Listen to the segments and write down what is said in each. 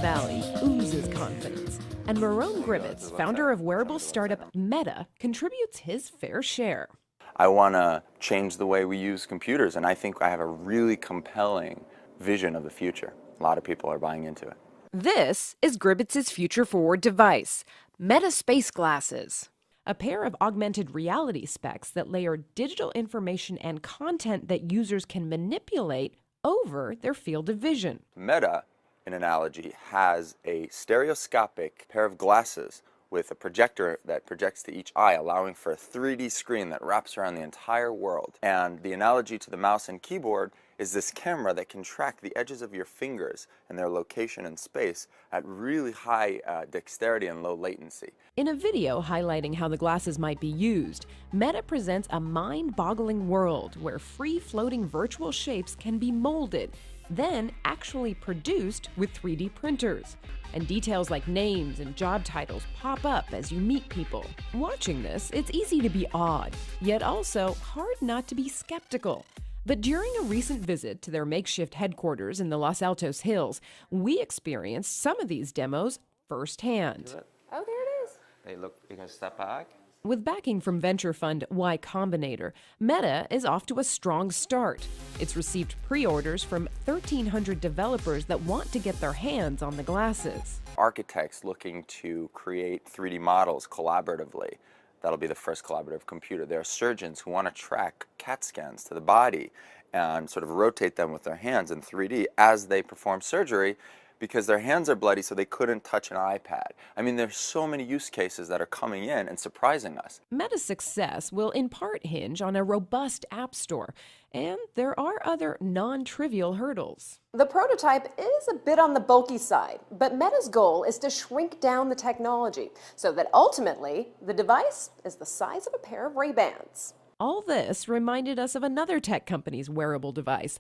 Valley oozes confidence, and Marone Gribbets, founder of wearable startup Meta, contributes his fair share. I want to change the way we use computers, and I think I have a really compelling vision of the future. A lot of people are buying into it. This is Gribbets' future-forward device, Meta Space Glasses, a pair of augmented reality specs that layer digital information and content that users can manipulate over their field of vision. Meta, in analogy, has a stereoscopic pair of glasses with a projector that projects to each eye, allowing for a 3D screen that wraps around the entire world. And the analogy to the mouse and keyboard is this camera that can track the edges of your fingers and their location in space at really high dexterity and low latency. In a video highlighting how the glasses might be used, Meta presents a mind-boggling world where free-floating virtual shapes can be molded, then actually produced with 3D printers. And details like names and job titles pop up as you meet people. Watching this, it's easy to be awed, yet also hard not to be skeptical. But during a recent visit to their makeshift headquarters in the Los Altos Hills, we experienced some of these demos firsthand. Oh, there it is. Hey, look, you can step back. With backing from venture fund Y Combinator, Meta is off to a strong start. It's received pre-orders from 1,300 developers that want to get their hands on the glasses. Architects looking to create 3D models collaboratively. That'll be the first collaborative computer. There are surgeons who want to track CAT scans to the body and sort of rotate them with their hands in 3D as they perform surgery, because their hands are bloody so they couldn't touch an iPad. I mean, there's so many use cases that are coming in and surprising us. Meta's success will in part hinge on a robust app store, and there are other non-trivial hurdles. The prototype is a bit on the bulky side, but Meta's goal is to shrink down the technology so that ultimately the device is the size of a pair of Ray-Bans. All this reminded us of another tech company's wearable device,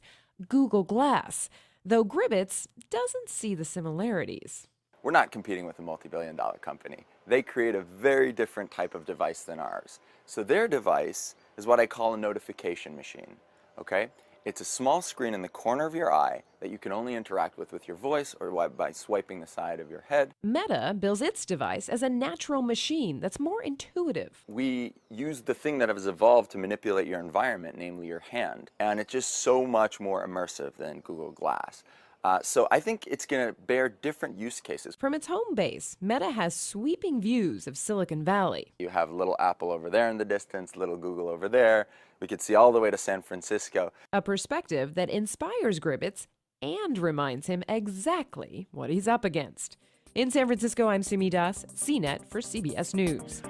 Google Glass, though Gribbets doesn't see the similarities. We're not competing with a multi-billion-dollar company. They create a very different type of device than ours. So their device is what I call a notification machine, okay? It's a small screen in the corner of your eye that you can only interact with your voice or by swiping the side of your head. Meta bills its device as a natural machine that's more intuitive. We use the thing that has evolved to manipulate your environment, namely your hand, and it's just so much more immersive than Google Glass. So I think it's going to bear different use cases. From its home base, Meta has sweeping views of Silicon Valley. You have little Apple over there in the distance, little Google over there. We could see all the way to San Francisco. A perspective that inspires Gribbets and reminds him exactly what he's up against. In San Francisco, I'm Simi Das, CNET for CBS News.